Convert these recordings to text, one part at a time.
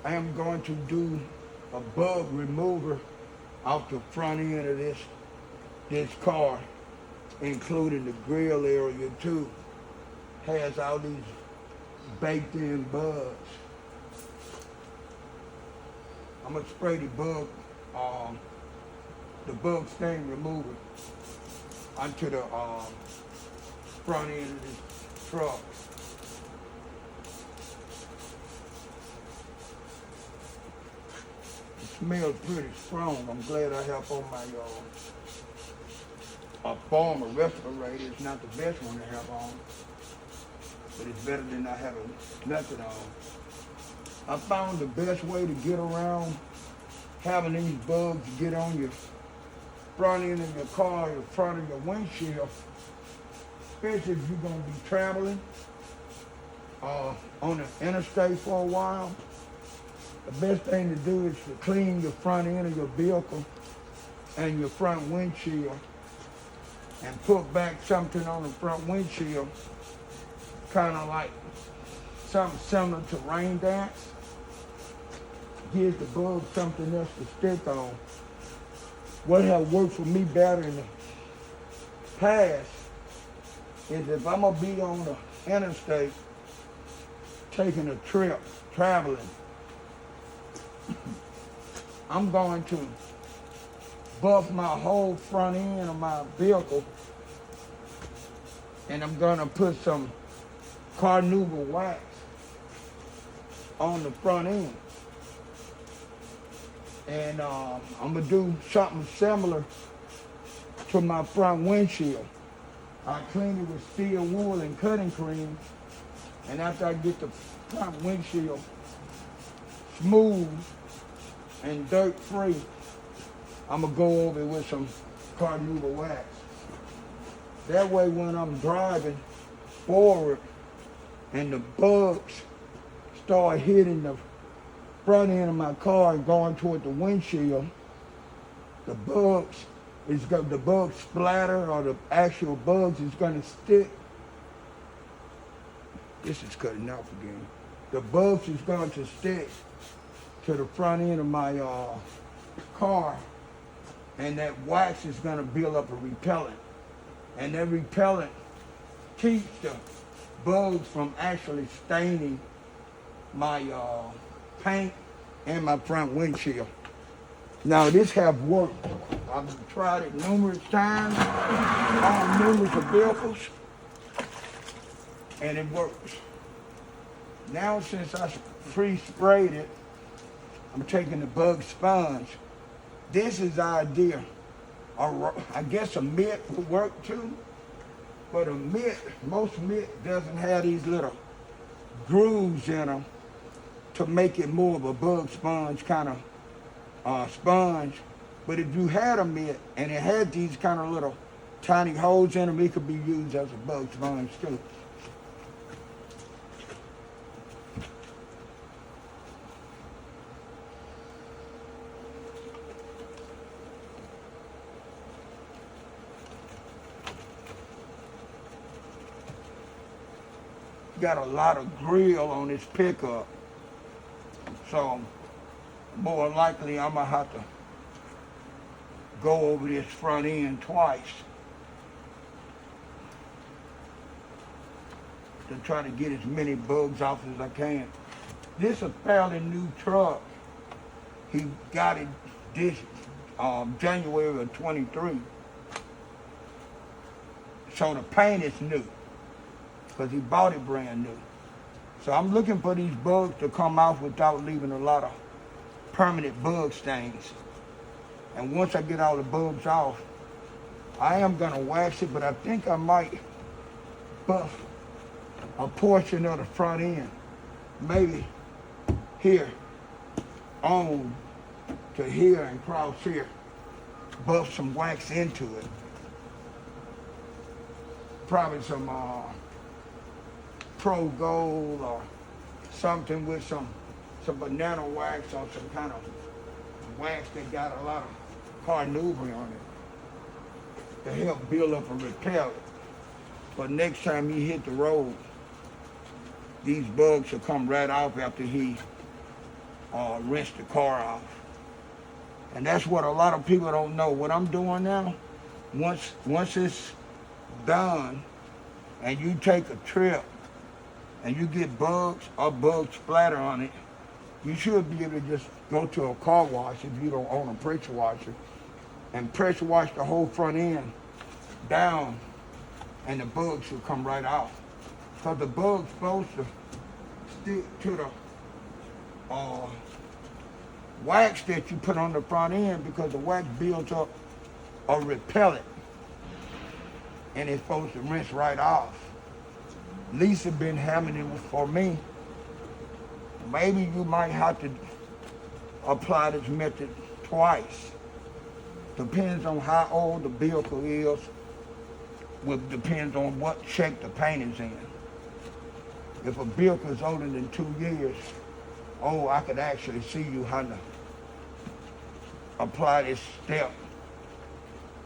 I am going to do a bug remover off the front end of this car, including the grill area too. Has all these baked in bugs. I'm gonna spray the bug stain remover onto the front end of this truck. It smells pretty strong. I'm glad I have on my former respirator. It's not the best one to have on, but it's better than not having nothing on. I found the best way to get around having these bugs get on your front end of your car, the front of your windshield, especially if you're going to be traveling on the interstate for a while. The best thing to do is to clean your front end of your vehicle and your front windshield and put back something on the front windshield, kind of like something similar to rain dance. Gives the bug something else to stick on. What has worked for me better in the past is if I'm gonna be on the interstate taking a trip, traveling, I'm going to buff my whole front end of my vehicle, and I'm gonna put some carnauba wax on the front end. And I'm gonna do something similar to my front windshield. I clean it with steel wool and cutting cream, and after I get the front windshield smooth and dirt free, I'm gonna go over it with some carnauba wax. That way when I'm driving forward and the bugs start hitting the front end of my car and going toward the windshield, the bug splatter or the actual bugs is gonna stick. This is cutting off again. The bugs is going to stick to the front end of my car, and that wax is gonna build up a repellent. And that repellent keeps the bugs from actually staining my paint and my front windshield. Now this have worked. I've tried it numerous times on numerous vehicles, and it works. Now since I pre-sprayed it, I'm taking the bug sponge. This is the idea. I guess a mitt would work too, but most mitt doesn't have these little grooves in them to make it more of a bug sponge kind of sponge. But if you had a mitt and it had these kind of little tiny holes in them, it could be used as a bug sponge too. Got a lot of grill on this pickup, so more likely I'm gonna have to go over this front end twice to try to get as many bugs off as I can. This is a fairly new truck. He got it this January of 23. So the paint is new, because he bought it brand new. So I'm looking for these bugs to come off without leaving a lot of permanent bug stains. And once I get all the bugs off, I am gonna wax it, but I think I might buff a portion of the front end. Maybe here, on to here and cross here. Buff some wax into it. Probably some Pro Gold or something with some banana wax or some kind of wax that got a lot of carnauba on it to help build up a repellent. But next time he hit the road, these bugs will come right off after he rinse the car off. And that's what a lot of people don't know. What I'm doing now, once it's done and you take a trip and you get bugs or bug splatter on it, you should be able to just go to a car wash if you don't own a pressure washer and pressure wash the whole front end down, and the bugs should come right off. Because the bug's supposed to stick to the wax that you put on the front end, because the wax builds up or repellent, and it's supposed to rinse right off. Lisa been having it for me. Maybe you might have to apply this method twice. Depends on how old the vehicle is. Depends on what shape the paint is in. If a vehicle is older than 2 years, I could actually see you how to apply this step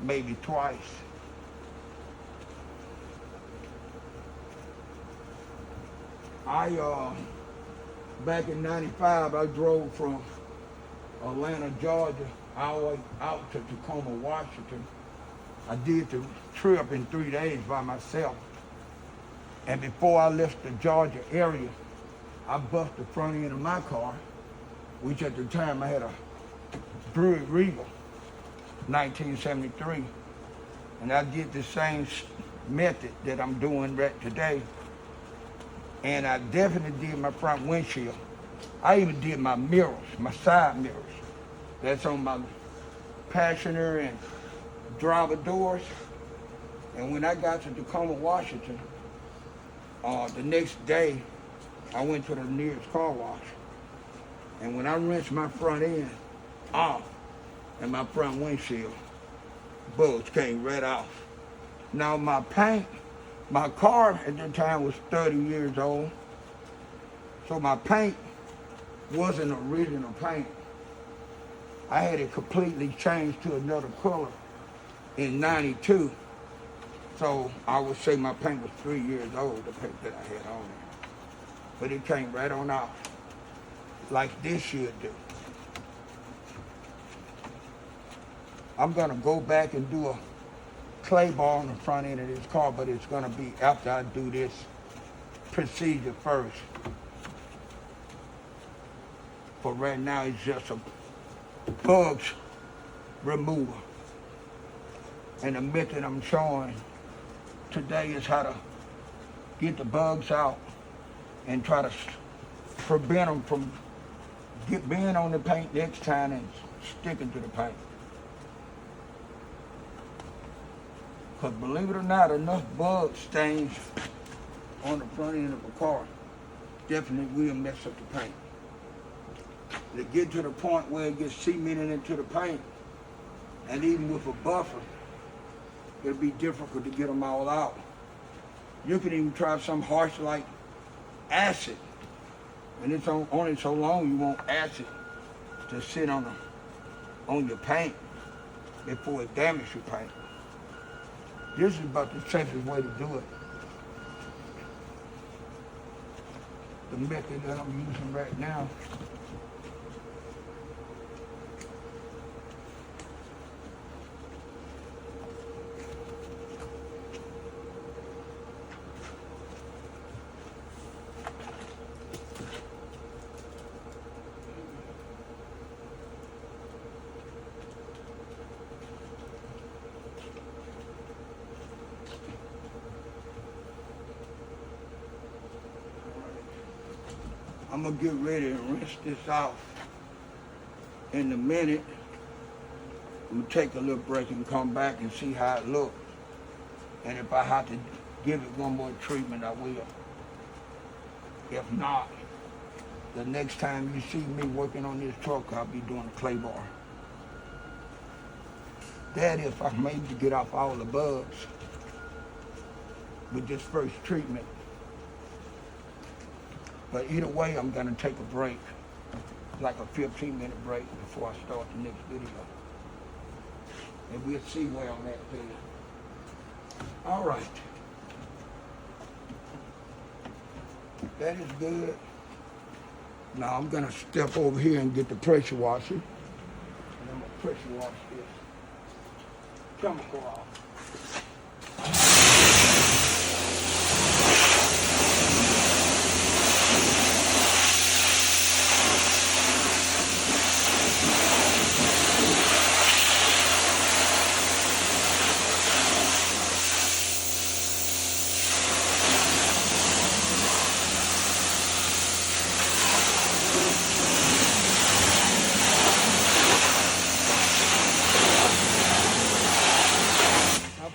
maybe twice. Back in '95, I drove from Atlanta, Georgia, all the way out to Tacoma, Washington. I did the trip in 3 days by myself. And before I left the Georgia area, I buffed the front end of my car, which at the time I had a Brewery Regal, 1973. And I did the same method that I'm doing right today. And I definitely did my front windshield. I even did my mirrors, my side mirrors. That's on my passenger and driver doors. And when I got to Tacoma, Washington, the next day, I went to the nearest car wash. And when I rinsed my front end off and my front windshield, bugs came right off. Now my paint, my car at the time was 30 years old, so my paint wasn't original paint. I had it completely changed to another color in '92. So I would say my paint was 3 years old, the paint that I had on there. But it came right on off, like this should do. I'm gonna go back and do a clay bar on the front end of this car, but it's gonna be after I do this procedure first. For right now, it's just a bugs remover. And the method I'm showing today is how to get the bugs out and try to prevent them from being on the paint next time and sticking to the paint. Because believe it or not, enough bug stains on the front end of a car definitely will mess up the paint. To get to the point where it gets cemented into the paint, and even with a buffer, it'll be difficult to get them all out. You can even try some harsh like acid, and it's only so long you want acid to sit on your paint before it damages your paint. This is about the safest way to do it. The method that I'm using right now. I'm gonna get ready to rinse this off in a minute. I'm gonna take a little break and come back and see how it looks. And if I have to give it one more treatment, I will. If not, the next time you see me working on this truck, I'll be doing a clay bar. That if I'm able to get off all the bugs with this first treatment. But either way, I'm gonna take a break, like a 15-minute break before I start the next video. And we'll see where I'm at there. All right. That is good. Now I'm gonna step over here and get the pressure washer. And I'm gonna pressure wash this chemical off.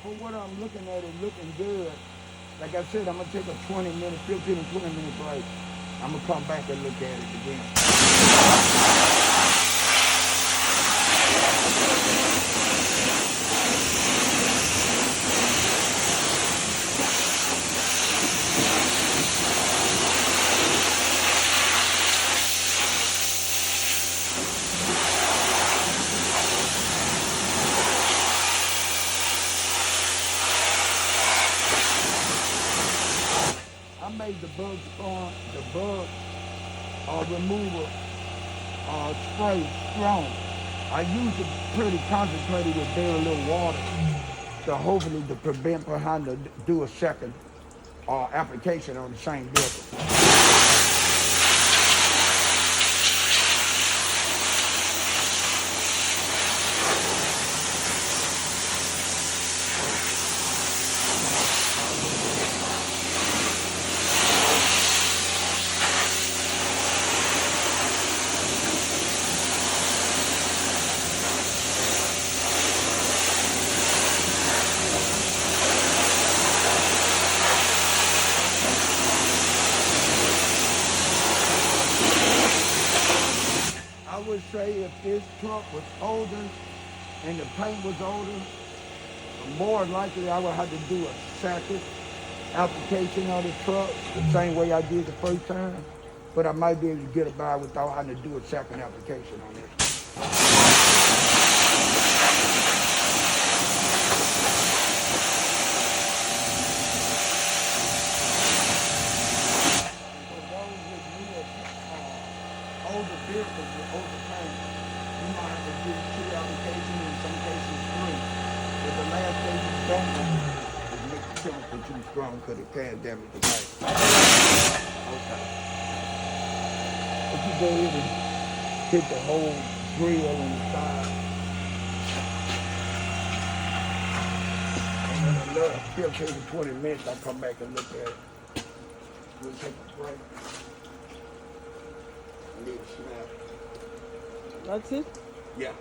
For what I'm looking at, it's looking good. Like I said, I'm gonna take a 15 to 20 minute break. I'm gonna come back and look at it again. I made the bug remover spray strong. I use it pretty concentrated with very little water to hopefully to prevent behind to do a second application on the same building. I would say if this truck was older and the paint was older, more likely I would have to do a second application on the truck the same way I did the first time. But I might be able to get it by without having to do a second application on this. Older vehicles with older paint, you might have to do 2 applications, in some cases 3. But the last thing you don't do is make the chemical too strong because it can damage the paint. Okay. If you go in and hit the whole grill on the side, and in another 15 to 20 minutes, I'll come back and look at it. We'll take a break. That's it? Yeah.